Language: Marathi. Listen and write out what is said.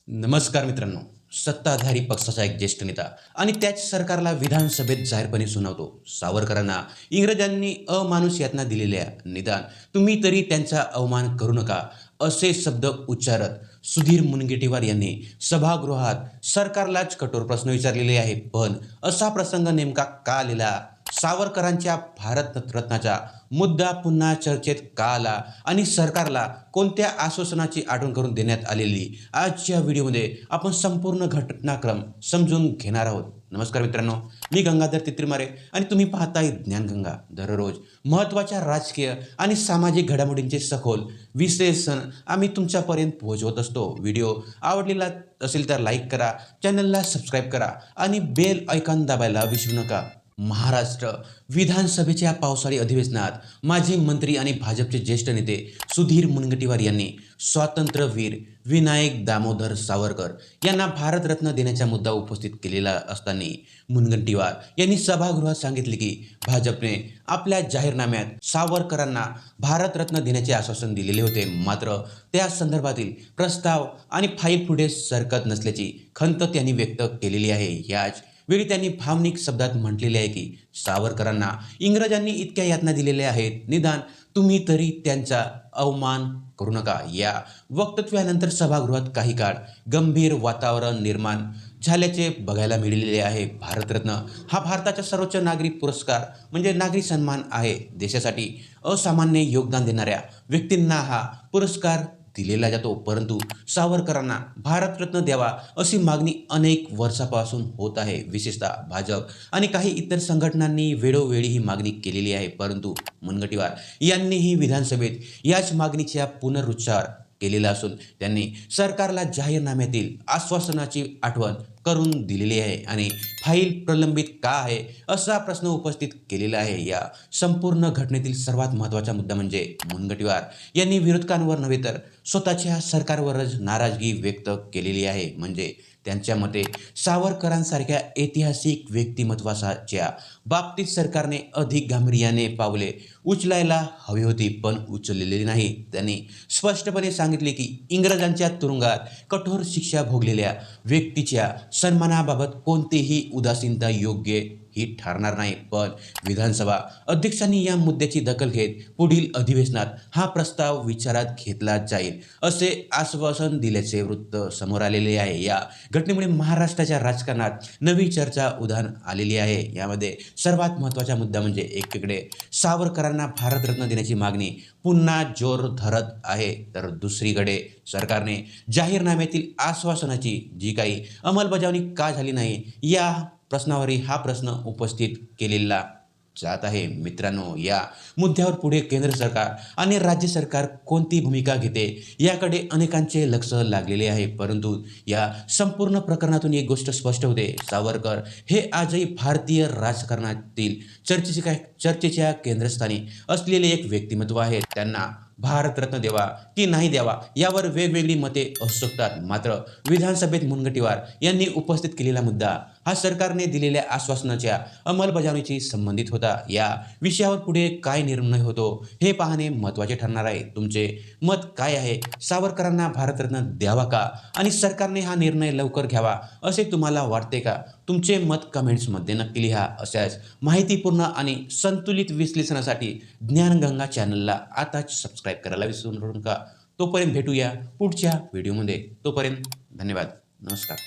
नमस्कार मित्रांनो. सत्ताधारी पक्षाचा एक ज्येष्ठ नेता आणि त्याच सरकारला विधानसभेत जाहीरपणे सुनावतो. सावरकरांना इंग्रजांनी अमानुष यातना दिलेल्या, निदान तुम्ही तरी त्यांचा अवमान करू नका, असे शब्द उच्चारत सुधीर मुनगंटीवार यांनी सभागृहात सरकारलाच कठोर प्रश्न विचारलेले आहे. पण असा प्रसंग नेमका का आलेला? सावरकरांच्या भारतरत्नाचा मुद्दा पुन्हा चर्चेत का आला आणि सरकारला कोणत्या आश्वासनाची आठवण करून देण्यात आलेली, आजच्या व्हिडिओमध्ये आपण संपूर्ण घटनाक्रम समजून घेणार आहोत. नमस्कार मित्रांनो, मी गंगाधर तित्रीमारे आणि तुम्ही पाहताय ज्ञानगंगा. दररोज महत्त्वाच्या राजकीय आणि सामाजिक घडामोडींचे सखोल विश्लेषण आम्ही तुमच्यापर्यंत पोहोचवत असतो. व्हिडिओ आवडलेला असेल तर लाईक करा, चॅनलला सबस्क्राईब करा आणि बेल आयकॉन दाबायला विसरू नका. महाराष्ट्र विधानसभेच्या पावसाळी अधिवेशनात माजी मंत्री आणि भाजपचे ज्येष्ठ नेते सुधीर मुनगंटीवार यांनी स्वातंत्र्यवीर विनायक दामोदर सावरकर यांना भारतरत्न देण्याचा मुद्दा उपस्थित केलेला असताना मुनगंटीवार यांनी सभागृहात सांगितले की भाजपने आपल्या जाहीरनाम्यात सावरकरांना भारतरत्न देण्याचे आश्वासन दिलेले होते, मात्र त्या संदर्भातील प्रस्ताव आणि फाईल पुढे सरकत नसल्याची खंत त्यांनी व्यक्त केलेली आहे. याच वेळी त्यांनी भावनिक शब्दात म्हटलेले आहे की सावरकरांना इंग्रजांनी इतक्या यातना दिलेल्या आहेत, निदान तुम्ही तरी त्यांचा अवमान करू नका. या वक्तव्यानंतर सभागृहात काही काळ गंभीर वातावरण निर्माण झाल्याचे बघायला मिळालेले आहे. भारतरत्न हा भारताचा सर्वोच्च नागरी पुरस्कार म्हणजे नागरी सन्मान आहे. देशासाठी असामान्य योगदान देणाऱ्या व्यक्तींना हा पुरस्कार दिलेला जातो, परंतु सावरकरांना भारतरत्न द्यावा अशी मागणी अनेक वर्षापासून होत आहे. विशेषतः भाजप आणि काही इतर संघटनांनी वेळोवेळी ही मागणी केलेली आहे, परंतु मुनगंटीवार यांनीही विधानसभेत याच मागणीचा पुनरुच्चार केलेला असून त्यांनी सरकारला जाहीरनाम्यातील आश्वासनाची आठवण करून दिलेली आहे आणि फाईल प्रलंबित का आहे असा प्रश्न उपस्थित केलेला आहे. या संपूर्ण घटनेतील सर्वात महत्त्वाचा मुद्दा म्हणजे मुनगंटीवार यांनी विरोधकांवर नव्हे तर स्वतःच्या सरकारवरच नाराजगी व्यक्त केलेली आहे. म्हणजे त्यांच्या मते सावरकरांसारख्या ऐतिहासिक व्यक्तिमत्वाच्या बाबतीत सरकारने अधिक गांभीर्याने पावले उचलायला हवी होती, पण उचललेली नाही. त्यांनी स्पष्टपणे सांगितले की इंग्रजांच्या तुरुंगात कठोर शिक्षा भोगलेल्या व्यक्तीच्या सन्मानाबाबत कोणतीही उदासीनता योग्य ही ठरणार नाही. पण विधानसभा अध्यक्षांनी या मुद्द्याची दखल घेत पुढील अधिवेशनात हा प्रस्ताव विचारात घेतला जाईल असे आश्वासन दिल्याचे वृत्त समोर आलेले आहे. या घटनेमुळे महाराष्ट्राच्या राजकारणात नवी चर्चा उधाण आलेली आहे. यामध्ये सर्वात महत्त्वाचा मुद्दा म्हणजे एकीकडे सावरकरांना भारतरत्न देण्याची मागणी पुन्हा जोर धरत आहे, तर दुसरीकडे सरकारने जाहीरनाम्यातील आश्वासनाची जी काही अंमलबजावणी का झाली नाही या प्रश्नावरही हा प्रश्न उपस्थित केलेला जात आहे. मित्रांनो, या मुद्द्यावर पुढे केंद्र सरकार आणि राज्य सरकार कोणती भूमिका घेते याकडे अनेकांचे लक्ष लागलेले आहे, परंतु या संपूर्ण प्रकरणातून एक गोष्ट स्पष्ट होते. सावरकर हे आजही भारतीय राजकारणातील चर्चेच्या केंद्रस्थानी असलेले एक व्यक्तिमत्व आहे. त्यांना भारतरत्न द्यावा की नाही द्यावा यावर वेगवेगळी मते असू शकतात, मात्र विधानसभेत मुनगंटीवार यांनी उपस्थित केलेला मुद्दा हा सरकारने दिलेल्या आश्वासनाच्या अंमलबजावणीशी संबंधित होता. या विषयावर पुढे काय निर्णय होतो हे पाहणे महत्त्वाचे ठरणार आहे. तुमचे मत काय आहे? सावरकरांना भारतरत्न द्यावा का आणि सरकारने हा निर्णय लवकर घ्यावा असे तुम्हाला वाटते का? तुमचे मत कमेंट्समध्ये नक्की लिहा. अशाच माहितीपूर्ण आणि संतुलित विश्लेषणासाठी ज्ञानगंगा चॅनलला आताच सबस्क्राईब करायला विसरू नका. तोपर्यंत भेटूया पुढच्या व्हिडिओमध्ये. तोपर्यंत धन्यवाद. नमस्कार.